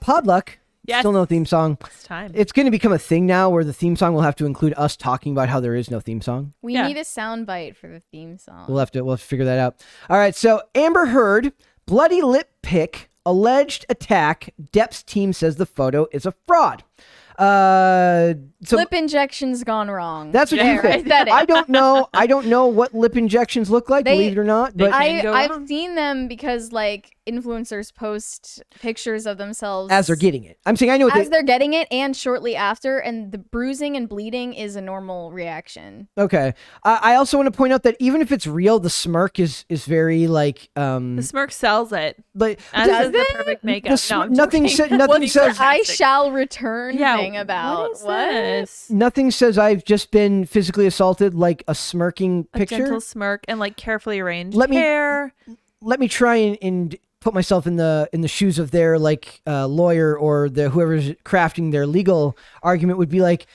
Podluck. Yes. Still no theme song. It's time. It's going to become a thing now where the theme song will have to include us talking about how there is no theme song. We need a soundbite for the theme song. We'll have to figure that out. All right, so Amber Heard, bloody lip pic, alleged attack. Depp's team says the photo is a fraud. So lip injections gone wrong. that's what you think. I don't know what lip injections look like, believe it or not. But I've seen them because like influencers post pictures of themselves as they're getting it. I'm saying I know as they're getting it and shortly after, and the bruising and bleeding is a normal reaction. Okay. I also want to point out that even if it's real, the smirk is very like the smirk sells it. Like does the perfect makeup. Nothing says I shall return thing What about is this? Nothing says I've just been physically assaulted like a smirking picture. A gentle smirk and like carefully arranged hair. Let me try and put myself in the shoes of their like lawyer or whoever's crafting their legal argument would be like,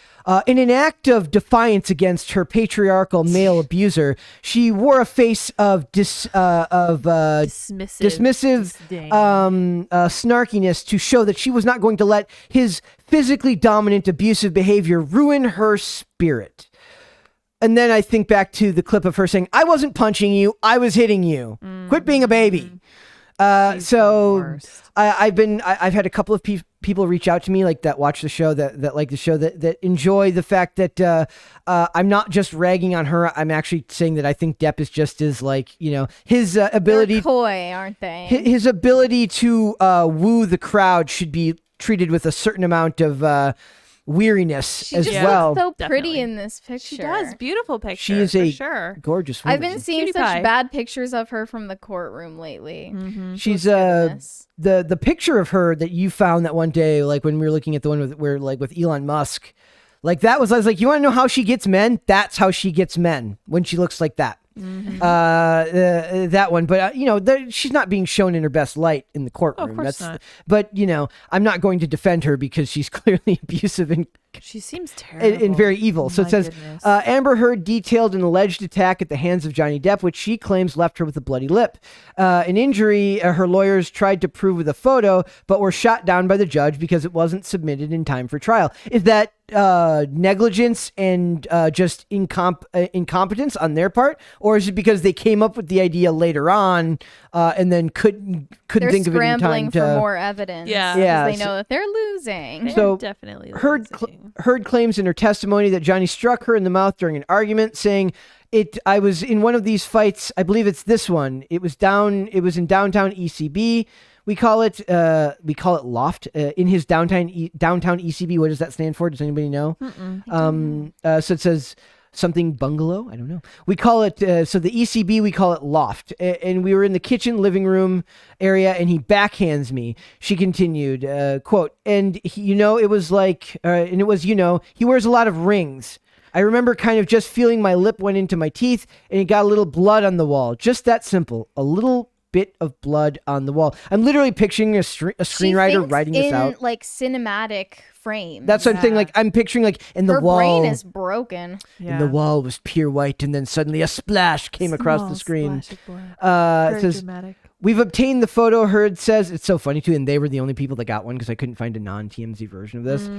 in an act of defiance against her patriarchal male abuser, she wore a face of dismissive snarkiness to show that she was not going to let his physically dominant abusive behavior ruin her spirit. And then I think back to the clip of her saying, I wasn't punching you, I was hitting you. Quit being a baby. So I've had a couple of people reach out to me like that watch the show that like the show that enjoy the fact that I'm not just ragging on her. I'm actually saying that I think Depp is just as like, his ability. They're coy, aren't they? His ability to woo the crowd should be treated with a certain amount of weariness as well. She's so pretty in this picture. She does. Beautiful picture. She is a sure. gorgeous woman. I've been seeing such bad pictures of her from the courtroom lately. Mm-hmm. She's the picture of her that you found that one day, like when we were looking at the one with Elon Musk, like I was like, you want to know how she gets men? That's how she gets men, when she looks like that. Mm-hmm. That one, but she's not being shown in her best light in the courtroom. Of course not. But I'm not going to defend her because she's clearly abusive and she seems terrible and very evil. So it says Amber Heard detailed an alleged attack at the hands of Johnny Depp, which she claims left her with a bloody lip. An injury her lawyers tried to prove with a photo, but were shot down by the judge because it wasn't submitted in time for trial. Is that negligence and just incompetence on their part, or is it because they came up with the idea later on and then couldn't think of it in time? They're scrambling for more evidence. Yeah, they know that they're losing. So definitely Heard claims in her testimony that Johnny struck her in the mouth during an argument, saying, I was in one of these fights. I believe it's this one. It was in downtown ECB. We call it Loft in his downtown ECB. What does that stand for? Does anybody know? So it says something bungalow. I don't know. We call it so the ECB. We call it Loft. And we were in the kitchen living room area, and he backhands me. She continued, quote, and it was like, and it was he wears a lot of rings. I remember kind of just feeling my lip went into my teeth, and it got a little blood on the wall. Just that simple. A little bit of blood on the wall. I'm literally picturing a screenwriter writing this out. Like cinematic frame. That's what I'm saying. Like I'm picturing like in the wall. Her brain is broken. And the wall was pure white, and then suddenly a splash came across the screen. Very it says, dramatic. We've obtained the photo. Heard says it's so funny too, and they were the only people that got one because I couldn't find a non-TMZ version of this.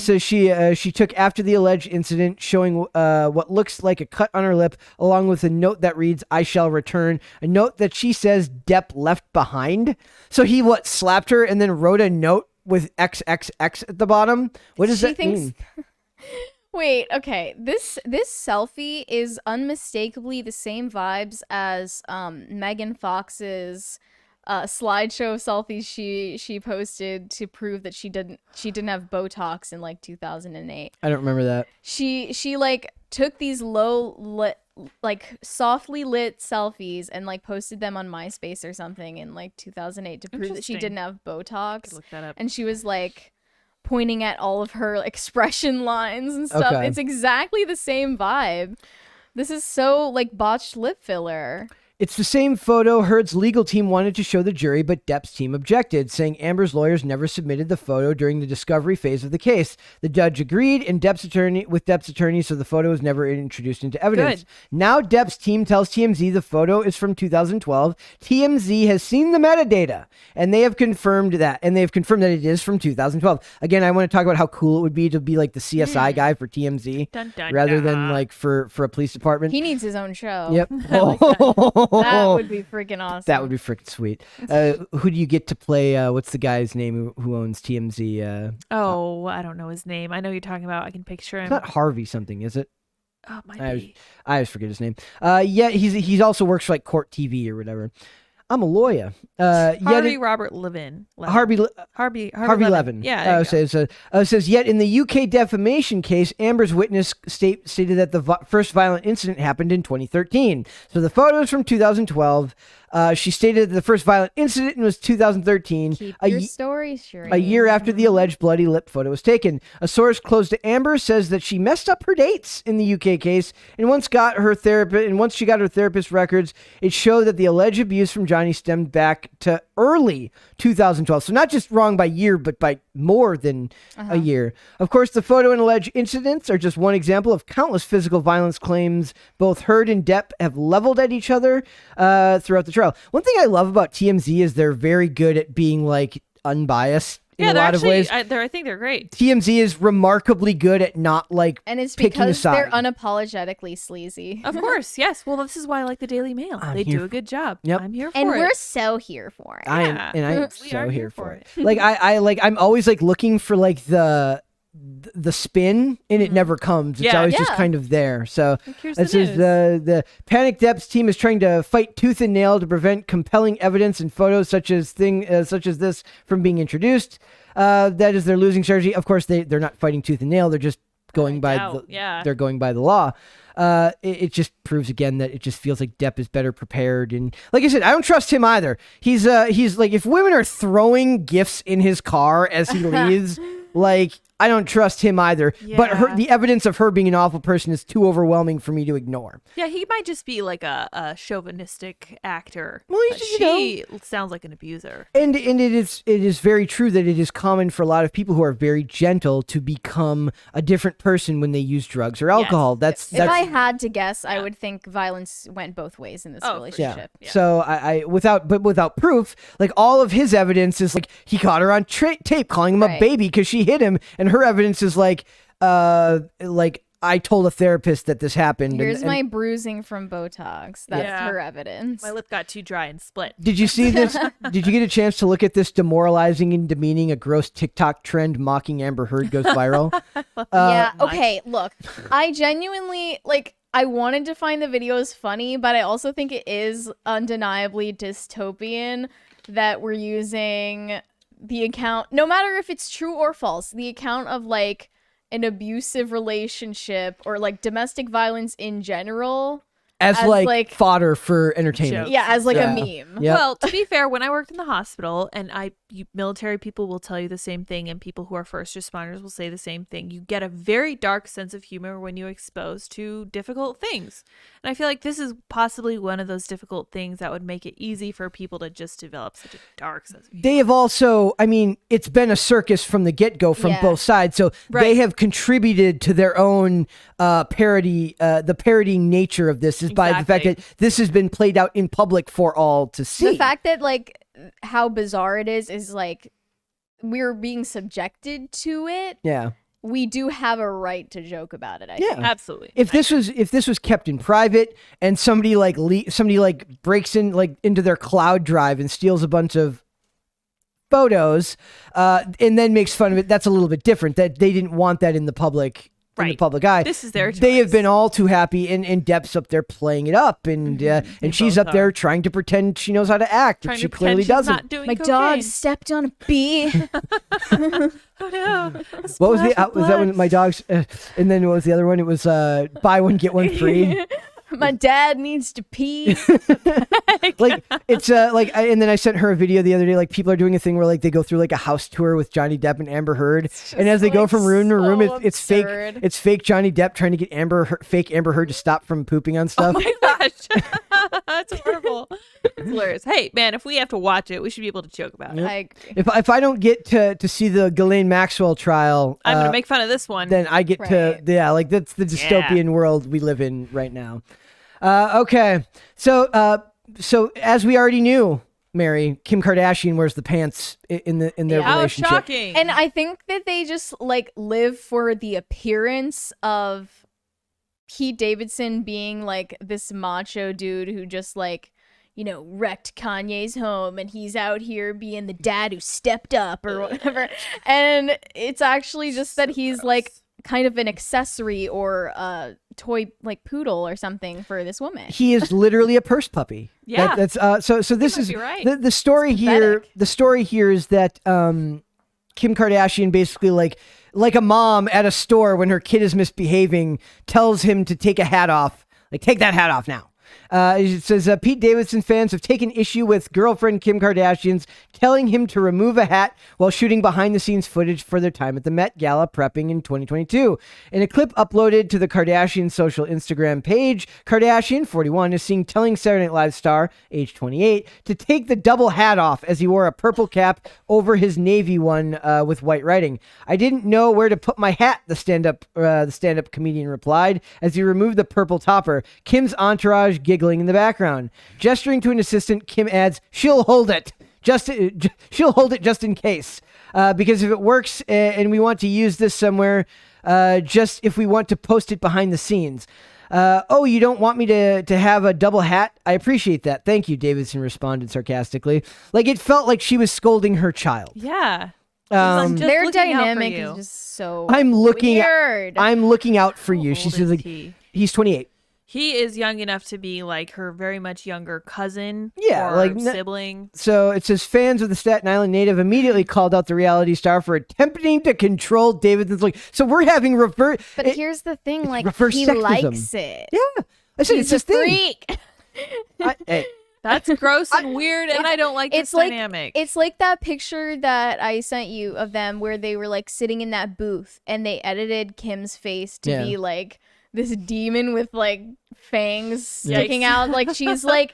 So she took after the alleged incident, showing what looks like a cut on her lip, along with a note that reads "I shall return." A note that she says Depp left behind. So he slapped her and then wrote a note with XXX at the bottom. What does that mean? Wait, okay. This selfie is unmistakably the same vibes as Megan Fox's slideshow selfies she posted to prove that she didn't have Botox in like 2008. I don't remember that. She like took these low lit, like softly lit selfies and like posted them on MySpace or something in like 2008 to prove that she didn't have Botox. Look that up. And she was like pointing at all of her expression lines and stuff. Okay. It's exactly the same vibe. This is so like botched lip filler. It's the same photo Heard's legal team wanted to show the jury, but Depp's team objected, saying Amber's lawyers never submitted the photo during the discovery phase of the case. The judge agreed, and Depp's attorney, so the photo was never introduced into evidence. Good. Now Depp's team tells TMZ the photo is from 2012. TMZ has seen the metadata, and they have confirmed that, it is from 2012. Again, I want to talk about how cool it would be to be like the CSI guy for TMZ, Dun, dun, rather dun. than like for a police department. He needs his own show. Yep. That would be freaking awesome. That would be freaking sweet. Who do you get to play? What's the guy's name who owns TMZ? I don't know his name. I know you're talking about. I can picture him. It's not Harvey something, is it? Oh, it might be. I always forget his name. Yeah, he's also works for like Court TV or whatever. I'm a lawyer. Robert Levin. Harvey Levin. Yeah. Says, yet in the UK defamation case, Amber's witness stated that the first violent incident happened in 2013. So the photo is from 2012. She stated that the first violent incident was 2013. Keep your story straight. A year after the alleged bloody lip photo was taken. A source close to Amber says that she messed up her dates in the UK case, and once she got her therapist records, it showed that the alleged abuse from Johnny stemmed back to early 2012. So not just wrong by year, but by more than a year. Of course, the photo and alleged incidents are just one example of countless physical violence claims both Heard and Depp have leveled at each other throughout the trial. One thing I love about TMZ is they're very good at being like unbiased in a lot of ways. I think they're great. TMZ is remarkably good at not like and it's picking a because side. they're unapologetically sleazy. Of course, yes. Well, this is why I like the Daily Mail. They do a good job. Yep. I'm here for And it. we're so here for it. I am We so are here for it. Like I'm always like looking for like the spin, and it never comes. It's always just kind of there. So Here's it says the Panic Depp's team is trying to fight tooth and nail to prevent compelling evidence and photos such as this from being introduced. That is their losing strategy. Of course, they're not fighting tooth and nail. They're just going they're going by the law. It just proves again that it just feels like Depp is better prepared, and like I said, I don't trust him either. He's like, if women are throwing gifts in his car as he leaves, like, I don't trust him either. Yeah. But the evidence of her being an awful person is too overwhelming for me to ignore. Yeah, he might just be like a chauvinistic actor. Well, but she sounds like an abuser. And it is very true that it is common for a lot of people who are very gentle to become a different person when they use drugs or alcohol. Yes. If I had to guess, I would think violence went both ways in this relationship. Yeah. So I without proof, like all of his evidence is like he caught her on tape calling him a baby because she hit him, and her evidence is like I told a therapist that this happened. Here's my bruising from Botox. That's her evidence. My lip got too dry and split. Did you see this? Did you get a chance to look at this demoralizing and demeaning a gross TikTok trend mocking Amber Heard goes viral? Yeah. Okay. Look, I genuinely I wanted to find the videos funny, but I also think it is undeniably dystopian that we're using the account, no matter if it's true or false, the account of like an abusive relationship or like domestic violence in general as like fodder for entertainment. Yeah, as like a meme. Yep. Well, to be fair, when I worked in the hospital, and military people will tell you the same thing, and people who are first responders will say the same thing. You get a very dark sense of humor when you're exposed to difficult things. And I feel like this is possibly one of those difficult things that would make it easy for people to just develop such a dark sense of humor. They have also, I mean, it's been a circus from the get-go from both sides. So they have contributed to their own parody, the parodying nature of this is by the fact that this has been played out in public for all to see. The fact that like how bizarre it is like we're being subjected to it. Yeah. We do have a right to joke about it. I think. Absolutely. If this was kept in private and somebody breaks in like into their cloud drive and steals a bunch of photos and then makes fun of it, that's a little bit different. That they didn't want that in the public. In the public eye. This is their choice. They have been all too happy, and Depp's up there playing it up, and she's up there trying to pretend she knows how to act, but she clearly doesn't. Not doing My dog stepped on a bee. Oh no! What was was that one? My dog's, and then what was the other one? It was buy one get one free. My dad needs to pee. Like it's and then I sent her a video the other day. Like people are doing a thing where like they go through like a house tour with Johnny Depp and Amber Heard, and as they go from room to room, it's fake. absurd. It's fake Johnny Depp trying to get fake Amber Heard to stop from pooping on stuff. Oh my gosh. That's horrible. It's hilarious. Hey, man, if we have to watch it, we should be able to joke about it. I agree. If I don't get to see the Ghislaine Maxwell trial, I'm going to make fun of this one. then I get Right. to like that's the dystopian world we live in right now. Okay, so as we already knew, Mary, Kim Kardashian wears the pants in their How relationship. shocking. And I think that they just like live for the appearance of Pete Davidson being like this macho dude who just like, you know, wrecked Kanye's home and he's out here being the dad who stepped up or whatever. And it's actually just that he's like kind of an accessory or a toy like poodle or something for this woman. He is literally a purse puppy. Yeah. That's so this might is be right. the story here. pathetic. The story here is that Kim Kardashian basically like a mom at a store when her kid is misbehaving tells him to take a hat off. Like, take that hat off now. It says Pete Davidson fans have taken issue with girlfriend Kim Kardashian's telling him to remove a hat while shooting behind-the-scenes footage for their time at the Met Gala prepping in 2022. In a clip uploaded to the Kardashian social Instagram page, Kardashian, 41, is seen telling Saturday Night Live star, age 28, to take the double hat off as he wore a purple cap over his navy one with white writing. I didn't know where to put my hat, the stand-up comedian replied as he removed the purple topper. Kim's entourage giggling in the background. Gesturing to an assistant, Kim adds, she'll hold it just in case. Because if it works and we want to use this somewhere, just if we want to post it behind the scenes. Oh, you don't want me to have a double hat? I appreciate that. Thank you, Davidson responded sarcastically. Like, it felt like she was scolding her child. Yeah. Um, Just Their looking out for dynamic you. is just so I'm looking weird. I'm looking out for you. How She old says is like he? he's 28. He is young enough to be like her very much younger cousin Yeah, or like, sibling. So it says fans of the Staten Island native immediately called out the reality star for attempting to control Davidson's look. So we're having But here's the thing, like reverse he sexism. likes it. Yeah, I said He's it's a his thing. freak. Hey, That's gross and weird, and I don't like this It's like dynamic. it's like that picture that I sent you of them where they were like sitting in that booth and they edited Kim's face to Yeah. be like this demon with like fangs sticking Yikes. out. Like she's like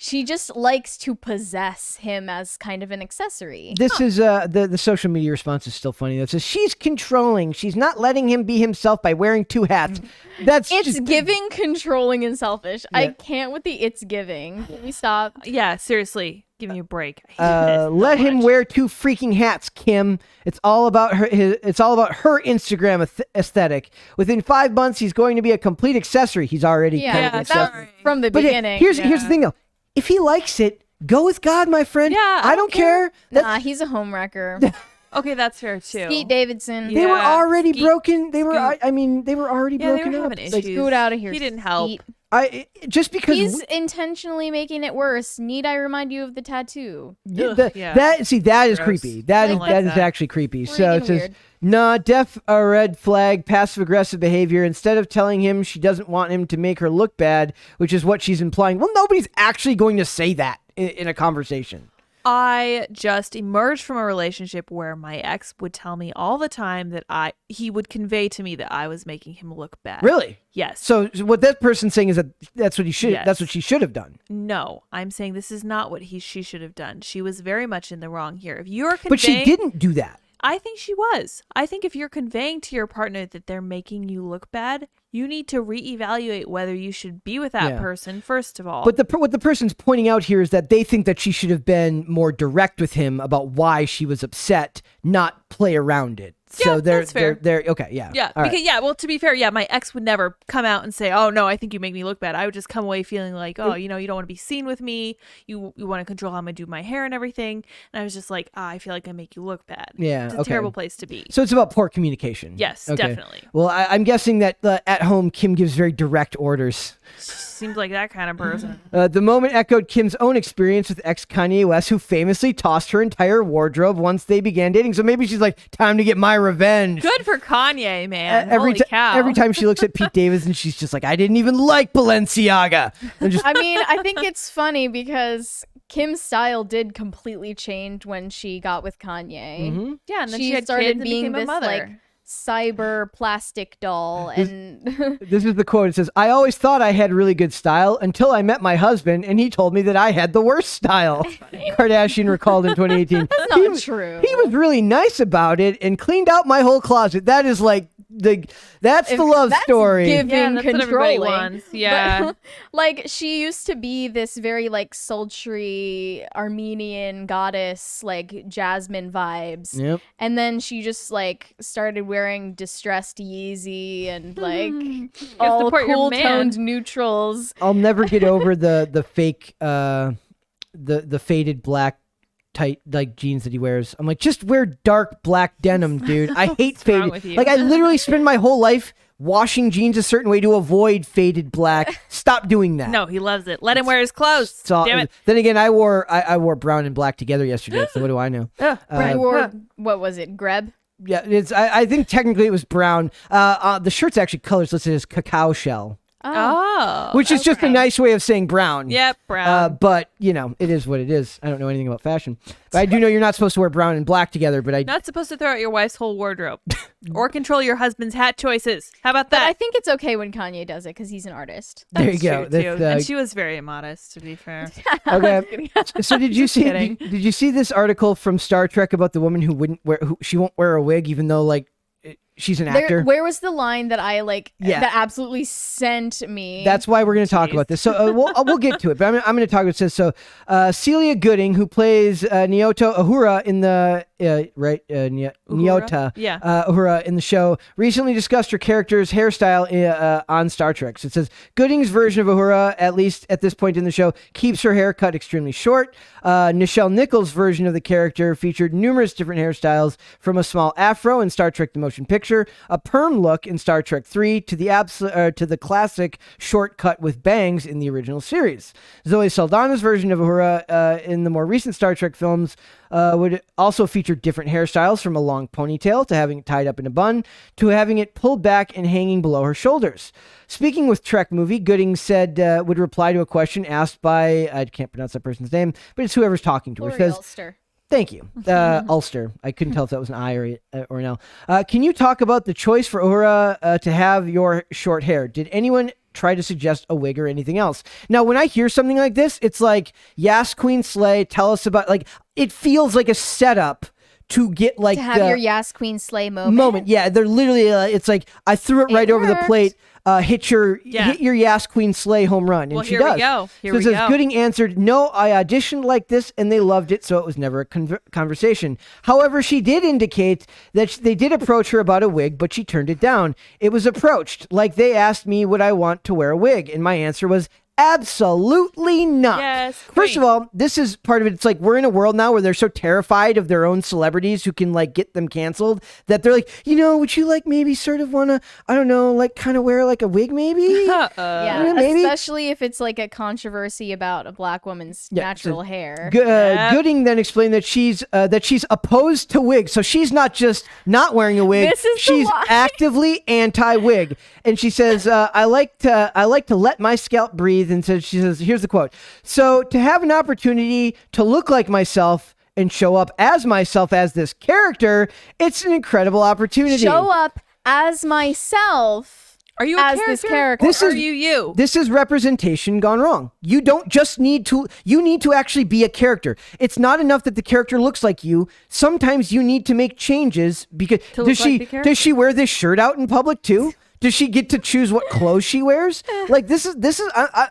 she just likes to possess him as kind of an accessory. this is the social media response is still funny. That says she's controlling. She's not letting him be himself by wearing two hats. That's It's just, giving controlling and selfish. I Yeah. can't with the it's giving. Can we stop? Yeah, seriously, give me a break. I hate this so let him much. wear two freaking hats, Kim. It's all about her. It's all about her Instagram aesthetic. Within 5 months, he's going to be a complete accessory. He's already kind of Yeah, an that's accessory. from the But beginning. here's the yeah. thing though. If he likes it, go with God, my friend. Yeah, I don't care. Nah, he's a homewrecker. Okay, that's fair too. Pete Davidson. They were Yeah, already skeet, broken. They were. scoot. I mean, they were already Yeah, they broken were up. having Like, issues. Scoot out of here. He didn't help. Pete. just because He's intentionally making it worse. Need I remind you of the tattoo? Ugh, yeah. that is Gross. creepy. That Don't is like that is that. actually creepy. So Freaking it says, weird. nah, def a red flag, passive aggressive behavior. Instead of telling him she doesn't want him to make her look bad, which is what she's implying. Well, nobody's actually going to say that in a conversation. I just emerged from a relationship where my ex would tell me all the time that he would convey to me that I was making him look bad. Really? Yes. So what that person's saying is that that's what Yes. that's what she should have done. No, I'm saying this is not what she should have done. She was very much in the wrong here. If you're conveying, But she didn't do that. I think she was. I think if you're conveying to your partner that they're making you look bad, you need to reevaluate whether you should be with that Yeah. person first of all. But what the person's pointing out here is that they think that she should have been more direct with him about why she was upset, not play around it. So Yeah, that's fair. they're okay, yeah. yeah, All right. because well, to be fair, my ex would never come out and say, "Oh no, I think you make me look bad." I would just come away feeling like, "Oh, you don't want to be seen with me. You want to control how I'm gonna do my hair and everything." And I was just like, "I feel like I make you look bad." Yeah, it's a okay. terrible place to be. So it's about poor communication. Yes, Okay. definitely. Well, I'm guessing that at home, Kim gives very direct orders. Seems like that kind of person. The moment echoed Kim's own experience with ex-Kanye West, who famously tossed her entire wardrobe once they began dating. So maybe she's like, time to get my revenge. Good for Kanye, man. Every Holy cow. every time she looks at Pete Davidson, she's just like, I didn't even like Balenciaga. And just I mean, I think it's funny because Kim's style did completely change when she got with Kanye. Mm-hmm. Yeah, and then She she had started kids and being became a this, mother. like, cyber plastic doll, and This is the quote. It says, I always thought I had really good style until I met my husband and he told me that I had the worst style. Kardashian recalled in 2018. that's not true. He was really nice about it and cleaned out my whole closet. That is like that's the love That's story. giving Yeah, that's what everybody controlling. wants. Yeah. But, like, she used to be this very, like, sultry Armenian goddess, like, Jasmine vibes. Yep. And then she just, like, started wearing distressed Yeezy and, like, all support your cool man. toned neutrals. I'll never get over the fake the faded black tight like jeans that he wears. I'm like, just wear dark black denim, dude. I hate What's wrong faded. with you? Like I literally spend my whole life washing jeans a certain way to avoid faded black. Stop doing that. No, he loves it. Let him wear his clothes. So, Damn it. then again, I wore brown and black together yesterday. So what do I know? Right. Or, what was it, Greb? Yeah, it's. I think technically it was brown. The shirt's actually colors listed as cacao shell, Oh. which is just a okay. nice way of saying brown. Yep, brown. But you know, it is what it is. I don't know anything about fashion, but I do know you're not supposed to wear brown and black together. But I Not supposed to throw out your wife's whole wardrobe or control your husband's hat choices. How about But I that? think it's okay when Kanye does it because he's an artist. there you That's go. true, too. That's, And she was very immodest, to be fair. okay. So did you see? kidding. Did you see this article from Star Trek about the woman who she won't wear a wig even though like she's an actor? Where was the line that I like Yeah. that absolutely sent me? That's why we're going to talk about this. So we'll get to it, but I'm going to talk about this. So Celia Gooding, who plays Nyota Uhura in the Nyota Yeah. Uhura in the show, recently discussed her character's hairstyle on Star Trek. So it says Gooding's version of Uhura, at least at this point in the show, keeps her hair cut extremely short. Nichelle Nichols' version of the character featured numerous different hairstyles, from a small afro in Star Trek: The Motion Picture, a perm look in Star Trek 3, to the classic short cut with bangs in the original series. Zoe Saldana's version of Uhura in the more recent Star Trek films would also feature different hairstyles, from a long ponytail to having it tied up in a bun to having it pulled back and hanging below her shoulders. Speaking with Trek Movie, Gooding said would reply to a question asked by, I can't pronounce that person's name, but it's whoever's talking to her. Lori Says, Ulster. thank you. Ulster. I couldn't tell if that was an I or an L. Can you talk about the choice for Uhura to have your short hair? Did anyone try to suggest a wig or anything else? Now, when I hear something like this, it's like, yes, Queen Slay, tell us about, like, it feels like a setup to get, like, To have your Yas Queen Slay moment. Yeah, they're literally, it's like, I threw it right over the worked. plate. Hit your Yeah. Yas Queen Slay home run, and Well, she here does. we go. Here So we it says go. Gooding answered, "No, I auditioned like this, and they loved it, so it was never a conversation." However, she did indicate that they did approach her about a wig, but she turned it down. It was approached like they asked me would I want to wear a wig, and my answer was absolutely not. Yes, First queen. of all, this is part of it. It's like we're in a world now where they're so terrified of their own celebrities who can like get them canceled that they're like, would you like maybe sort of want to, I don't know, like kind of wear like a wig maybe? Yeah, maybe. especially if it's like a controversy about a black woman's natural hair. Gooding then explained that she's opposed to wigs, so she's not just not wearing a wig. This is the she's lie. actively anti-wig, and she says, "I like to let my scalp breathe." And so she says, "Here's the quote: So to have an opportunity to look like myself and show up as myself as this character, it's an incredible opportunity. Show up as myself. Are you a as character? this character. This Or is- are you? This is representation gone wrong. You don't just need to, you need to actually be a character. It's not enough that the character looks like you. Sometimes you need to make changes because To look like the character. does she wear this shirt out in public too? Does she get to choose what clothes she wears? Like this is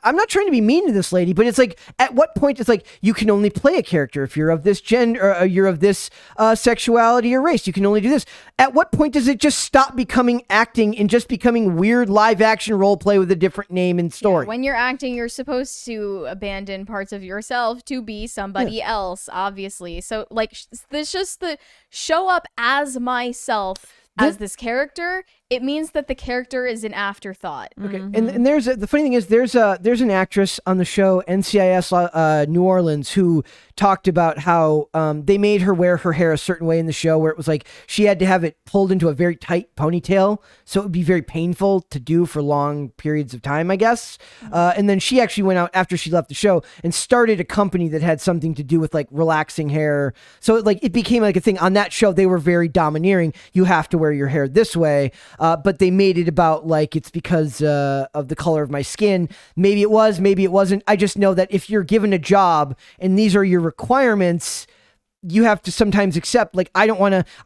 I'm not trying to be mean to this lady, but it's like at what point it's like you can only play a character if you're of this gender or you're of this sexuality or race. You can only do this. At what point does it just stop becoming acting and just becoming weird live action role play with a different name and story? When you're acting, you're supposed to abandon parts of yourself to be somebody else, obviously. So, like, there's just the show up as myself. as this character, it means that the character is an afterthought. Okay, and there's the funny thing is there's an actress on the show NCIS New Orleans who talked about how they made her wear her hair a certain way in the show where it was like she had to have it pulled into a very tight ponytail, so it would be very painful to do for long periods of time, I guess. And then she actually went out after she left the show and started a company that had something to do with like relaxing hair. So like it became like a thing on that show. They were very domineering. You have to wear your hair this way. But they made it about like it's because of the color of my skin. Maybe it was, maybe it wasn't. I just know that if you're given a job and these are your requirements, you have to sometimes accept, like, I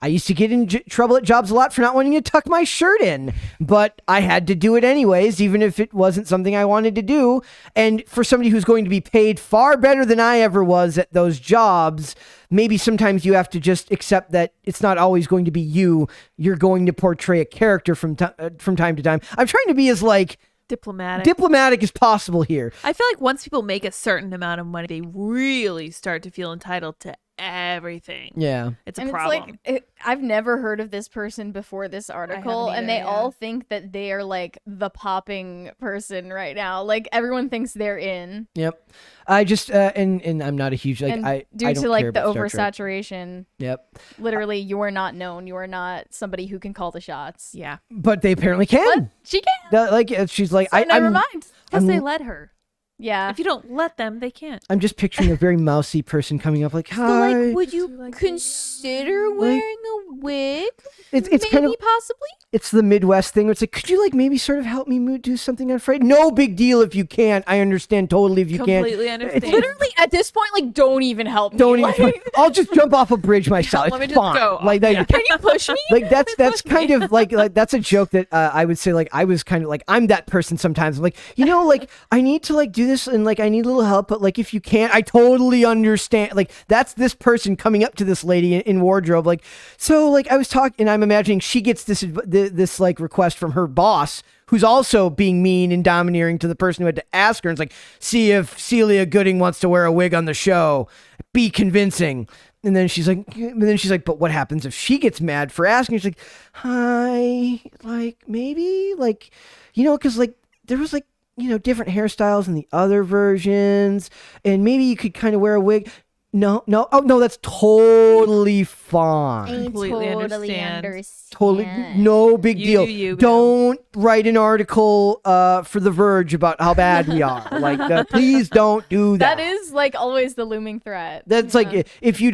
used to get in trouble at jobs a lot for not wanting to tuck my shirt in, but I had to do it anyways, even if it wasn't something I wanted to do. And for somebody who's going to be paid far better than I ever was at those jobs, maybe sometimes you have to just accept that it's not always going to be you. You're going to portray a character from time to time. I'm trying to be as like diplomatic as possible here. I feel like once people make a certain amount of money, they really start to feel entitled to everything. Yeah. It's a And problem. it's like, I've never heard of this person before this article, and they all think that they are like the popping person right now. Like everyone thinks they're in. Yep. I just and I'm not a huge like And I due I to don't like care the about Star Trek. oversaturation, Yep. literally you are not known. You are not somebody who can call the shots. Yeah. But they apparently can. But she can. Like she's like So never I'm mind. Because they I'm- let her. Yeah. If you don't let them, they can't. I'm just picturing a very mousy person coming up like, But, hi. like, would you like consider wearing a wig? It's Maybe kind of possibly. it's the Midwest thing where it's like, could you like maybe sort of help me do something on Friday? No big deal if you can't. I understand totally if you can't. Completely understand. Literally at this point, like, don't even help me. Don't Like, even. I'll just jump off a bridge myself. let me It's just fine. go. Like that. Can you push me? Like that's kind of like that's a joke that I would say like I was kind of like I'm that person sometimes. I'm like, like I need to like do this and like I need a little help, but like if you can't, I totally understand. Like that's this person coming up to this lady in wardrobe like, so like I was talking and I'm imagining she gets this like request from her boss who's also being mean and domineering to the person who had to ask her. And it's like, see if Celia Gooding wants to wear a wig on the show. Be convincing. And then she's like, but what happens if she gets mad for asking? She's like, hi, like maybe like, because like there was like, different hairstyles in the other versions, and maybe you could kind of wear a wig. No, oh no, that's totally fine. Completely understand. Totally, no big You deal. do you, boo. Don't write an article for The Verge about how bad we are. Like, please don't do that. That is like always the looming threat. That's like if you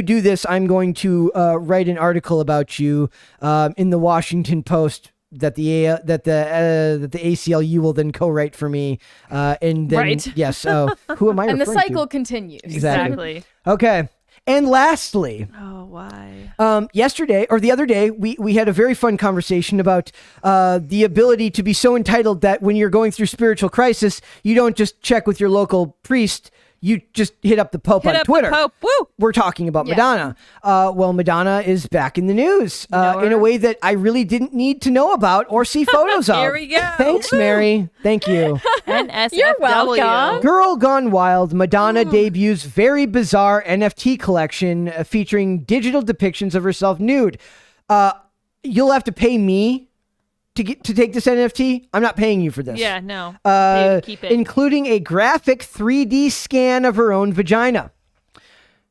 do this, I'm going to write an article about you in the Washington Post that the ACLU will then co-write for me, and then Right. yes. Who am I? And the referring to? cycle continues. Exactly. Okay. And lastly, Oh, why? yesterday or the other day, we had a very fun conversation about the ability to be so entitled that when you're going through spiritual crisis, you don't just check with your local priest. You just hit up the Pope on Twitter. The Pope. Woo! We're talking about Yeah. Madonna. Well, Madonna is back in the news know in a her? way that I really didn't need to know about or see photos of. Here we go. Thanks, Mary. Thank you. NSFW. You're welcome. Girl Gone Wild, Madonna debuts very bizarre NFT collection featuring digital depictions of herself nude. You'll have to pay me to take this NFT. I'm not paying you for this. Yeah, no. Keep it. Including a graphic 3D scan of her own vagina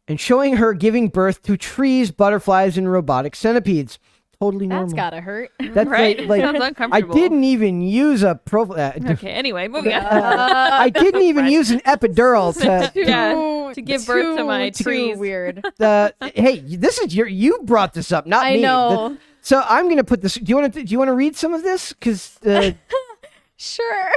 and showing her giving birth to trees, butterflies, and robotic centipedes. Totally normal. That's gotta hurt. That's Right? like Sounds I uncomfortable. didn't even use a profile. Okay, anyway, moving on. I didn't even use an epidural to. Yeah, to give birth to my too trees. weird. Hey, this is you brought this up, not I me. know. So I'm gonna put this. Do you want to read some of this? Because Sure.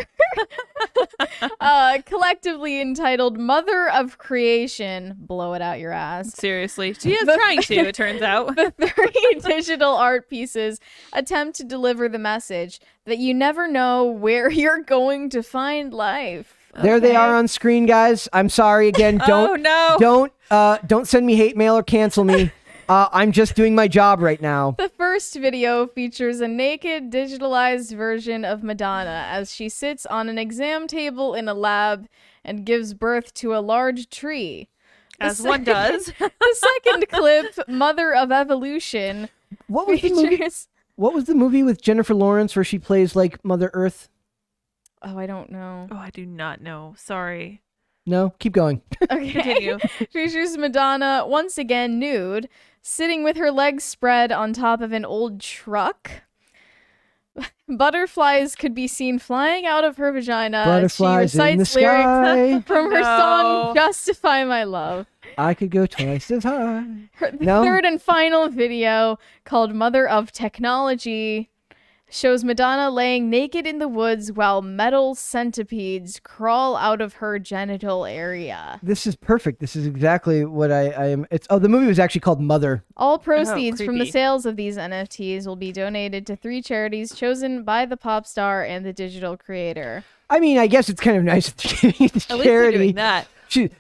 Collectively entitled Mother of Creation, blow it out your ass. Seriously. She is trying to, it turns out. The 3 digital art pieces attempt to deliver the message that you never know where you're going to find life. there they are on screen, guys. I'm sorry again. Don't Oh, no. don't send me hate mail or cancel me. I'm just doing my job right now. The first video features a naked, digitalized version of Madonna as she sits on an exam table in a lab and gives birth to a large tree. As one does. The second clip, Mother of Evolution, What was the movie? features. What was the movie with Jennifer Lawrence where she plays like Mother Earth? Oh, I don't know. Oh, I do not know. Sorry. No, keep going. Okay. Continue. Features Madonna once again nude, sitting with her legs spread on top of an old truck. Butterflies could be seen flying out of her vagina. Butterflies she in the recites lyrics sky. from her No. song "Justify My Love." I could go twice as high. The No? third and final video, called "Mother of Technology," shows Madonna laying naked in the woods while metal centipedes crawl out of her genital area. This is perfect. This is exactly what I am. The movie was actually called Mother. All proceeds from the creepy. sales of these NFTs will be donated to 3 charities chosen by the pop star and the digital creator. I mean, I guess it's kind of nice that they're giving it to At least they're charity. doing that.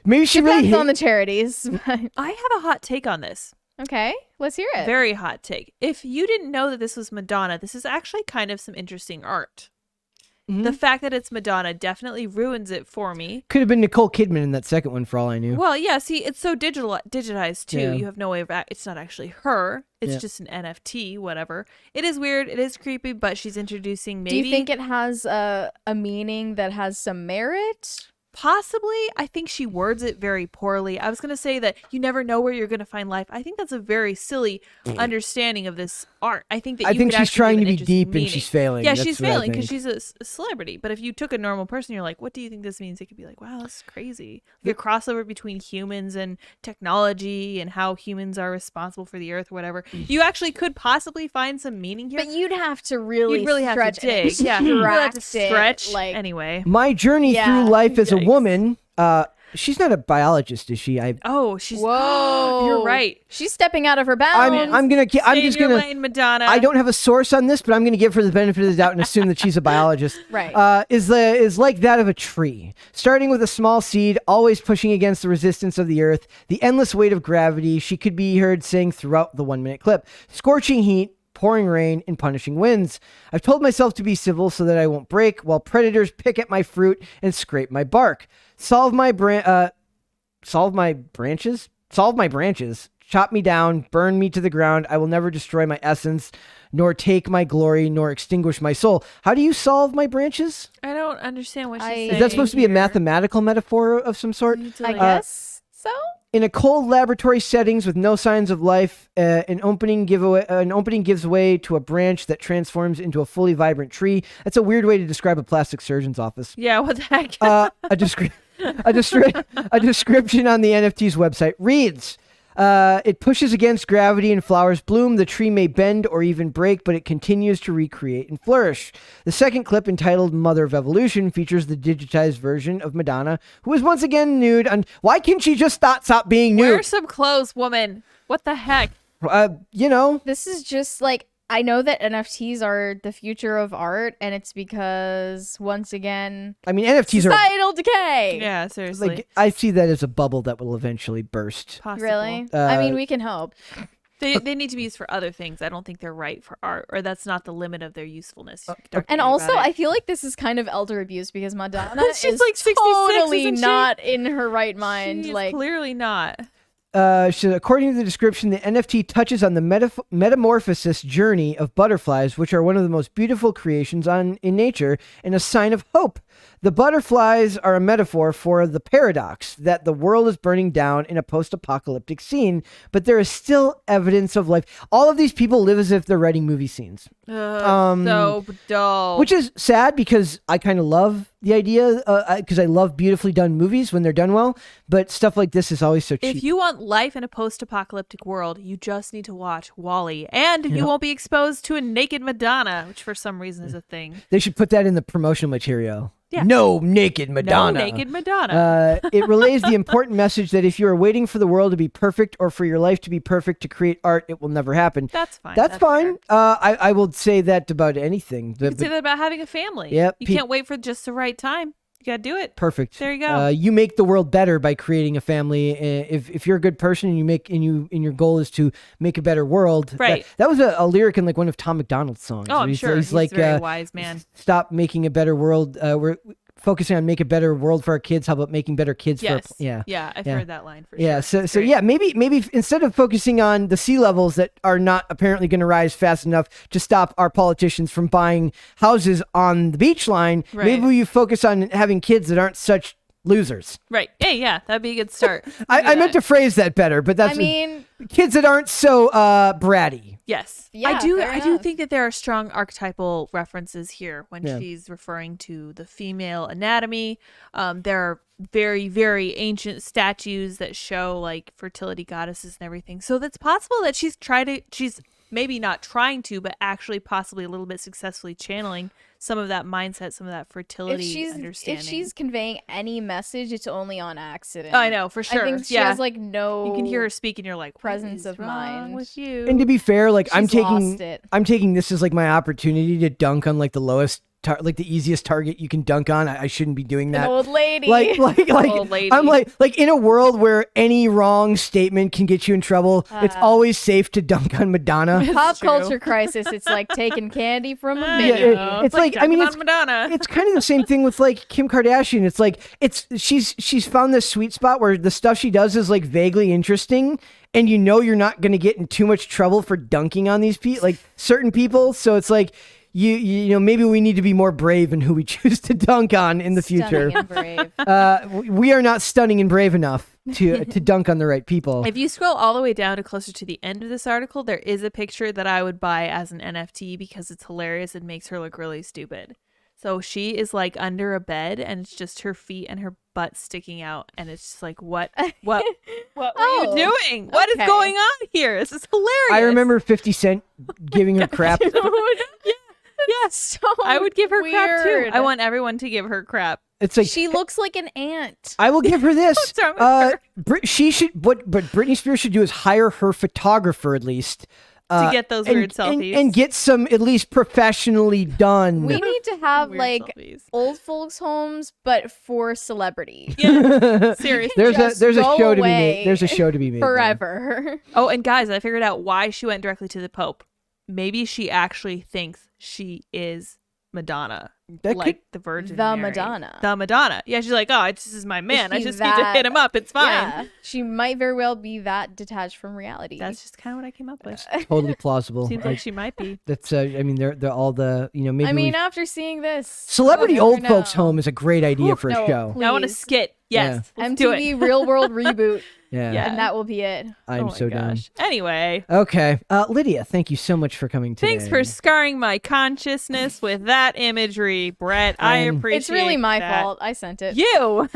Maybe she really Depends on hate- the charities. but- I have a hot take on this. okay, let's hear it. Very hot take. If you didn't know that this was Madonna, this is actually kind of some interesting art. Mhm. The fact that it's Madonna definitely ruins it for me. Could have been Nicole Kidman in that second one for all I knew. Well, yeah, see, it's so digitized too. Yeah. You have no way of it's not actually her. It's Yeah. just an NFT, whatever. It is weird. It is creepy, but she's introducing maybe Do you think it has a meaning that has some merit? possibly. I think she words it very poorly. I was going to say that you never know where you're going to find life. I think that's a very silly understanding of this art. I think that I you think could she's actually trying give to an be interesting deep meaning. and she's failing. Yeah, That's she's what I failing because think. she's a celebrity. But if you took a normal person, you're like, what do you think this means? It could be like, wow, this is crazy. Like a crossover between humans and technology and how humans are responsible for the earth or whatever. You actually could possibly find some meaning here. But you'd have to really, You'd really have stretch to dig. and Yeah, you really have to extract it, stretch. like, Anyway. My journey Yeah. through life as a Yikes. woman. She's not a biologist, is she? Oh, she's. Whoa. You're right. She's stepping out of her bounds. I'm Stay just in your gonna. lane, Madonna. I don't have a source on this, but I'm gonna give her the benefit of the doubt and assume that she's a biologist. Right. Is like that of a tree, starting with a small seed, always pushing against the resistance of the earth, the endless weight of gravity. She could be heard saying throughout the 1-minute clip, scorching heat, pouring rain, and punishing winds. I've told myself to be civil so that I won't break, while predators pick at my fruit and scrape my bark. Solve my branches. Chop me down, burn me to the ground. I will never destroy my essence, nor take my glory, nor extinguish my soul. How do you solve my branches? I don't understand what she's I- saying. Is that supposed to be a here. mathematical metaphor of some sort? You need to, I like- guess so. In a cold laboratory settings with no signs of life, an opening gives way to a branch that transforms into a fully vibrant tree. That's a weird way to describe a plastic surgeon's office. Yeah, what the heck? A description on the NFT's website reads, it pushes against gravity and flowers bloom. The tree may bend or even break, but it continues to recreate and flourish. The second clip, entitled Mother of Evolution, features the digitized version of Madonna, who is once again nude. And why can't she just stop being Wear nude? some clothes, woman. What the heck? You know, This is just like, I know that NFTs are the future of art, and it's because, once again, I mean, NFTs are societal decay. Yeah, seriously. like, I see that as a bubble that will eventually burst. Possible. Really? I mean, Uh, we can hope. They need to be used for other things. I don't think they're right for art, or that's not the limit of their usefulness. Talk to And me also, about I it. feel like this is kind of elder abuse because Madonna She's is like 66, totally isn't she? not in her right mind. She's Like, clearly not. According to the description, the NFT touches on the metamorphosis journey of butterflies, which are one of the most beautiful creations in nature and a sign of hope. The butterflies are a metaphor for the paradox that the world is burning down in a post-apocalyptic scene, but there is still evidence of life. All of these people live as if they're writing movie scenes, So dull. which is sad because I kind of love the idea, because I love beautifully done movies when they're done well, but stuff like this is always so cheap. If you want life in a post-apocalyptic world, you just need to watch Wall-E, and you won't be exposed to a naked Madonna, which for some reason is a thing. They should put that in the promotional material. Yeah. No naked Madonna. No naked Madonna. It relays the important message that if you are waiting for the world to be perfect or for your life to be perfect to create art, it will never happen. That's fine. That's fine. fair. I will say that about anything. You can say that about having a family. Yep, You pe- can't wait for just the right time. You gotta do it. Perfect. There you go. You make the world better by creating a family. If you're a good person and your goal is to make a better world. Right. That was a lyric in like one of Tom McDonald's songs. Oh, I'm where sure. He's like, a very wise man. Stop making a better world. focusing on make a better world for our kids. How about making better kids Yes. for yeah. Yeah, I've Yeah. heard that line for Yeah, sure. It's so great. yeah, maybe instead of focusing on the sea levels that are not apparently going to rise fast enough to stop our politicians from buying houses on the beach line, Right. maybe you focus on having kids that aren't such losers. Right. Hey, yeah, that'd be a good start. I meant to phrase that better, but that's I mean, kids that aren't so bratty. Yes. Yeah, I do fair enough. think that there are strong archetypal references here when Yeah. she's referring to the female anatomy. There are very, very ancient statues that show like fertility goddesses and everything. So that's possible that she's maybe not trying to, but actually possibly a little bit successfully channeling some of that mindset, some of that fertility understanding. if she's conveying any message, it's only on accident. I know, for sure. I think she yeah. has like no. You can hear her speak and you're like, presence what is of wrong mind. with you? And to be fair, like I'm She's lost it. taking this as like my opportunity to dunk on like the lowest, like the easiest target you can dunk on. I shouldn't be doing An that. old lady. Like Old lady. I'm like in a world where any wrong statement can get you in trouble, it's always safe to dunk on Madonna. Pop true. culture crisis. It's like taking candy from a Yeah, menu. it's like I mean dunking on Madonna. it's kind of the same thing with like Kim Kardashian. It's like she's found this sweet spot where the stuff she does is like vaguely interesting, and you know you're not going to get in too much trouble for dunking on these people, like certain people. So it's like you know maybe we need to be more brave in who we choose to dunk on in the future. Stunning and brave. We are not stunning and brave enough to dunk on the right people. If you scroll all the way down to closer to the end of this article, there is a picture that I would buy as an NFT because it's hilarious and makes her look really stupid. So she is like under a bed and it's just her feet and her butt sticking out, and it's just like what were Oh, you doing? What is okay. going on here? This is hilarious. I remember 50 Cent giving her crap. Yes, So I would give her crap too. weird. I want everyone to give her crap. It's like She looks like an ant. I will give her this. What's wrong with her? She should what Britney Spears should do is hire her photographer at least To get those weird and selfies. get some at least professionally done. We need to have Weird like selfies. old folks' homes, but for celebrity. Yeah, seriously. Just there's a go show to be away made. There's a show to be made. there. Forever. Oh, and guys, I figured out why she went directly to the Pope. Maybe she actually thinks she is Madonna, That like could- the Virgin The Mary. Madonna. The Madonna. Yeah, she's like, oh, this is my man. I she just need to that- hit him up. It's fine. Yeah, she might very well be that detached from reality. That's just kind of what I came up with. Totally plausible. Seems like she might be. That's I mean they're all the maybe I mean, we- after seeing this, Celebrity you never old folks know. home is a great idea for a No, show. I want a Please. skit. Yes. Let's do it. MTV Real World reboot, Yeah. Yeah. and that will be it. I'm Oh my so down. gosh. Anyway, Okay. Lydia, thank you so much for coming today. thanks for scarring my consciousness with that imagery, Brett. I appreciate It's really my that. fault. I sent it. You.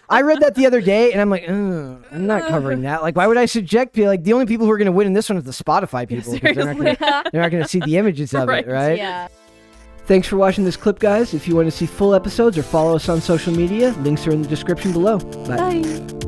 I read that the other day, and I'm like, I'm not covering that. Like, why would I subject people? Like, the only people who are going to win in this one is the Spotify people. 'Cause they're not going to see the images of Right. it, right? Yeah. Thanks for watching this clip, guys. If you want to see full episodes or follow us on social media, links are in the description below. Bye. Bye.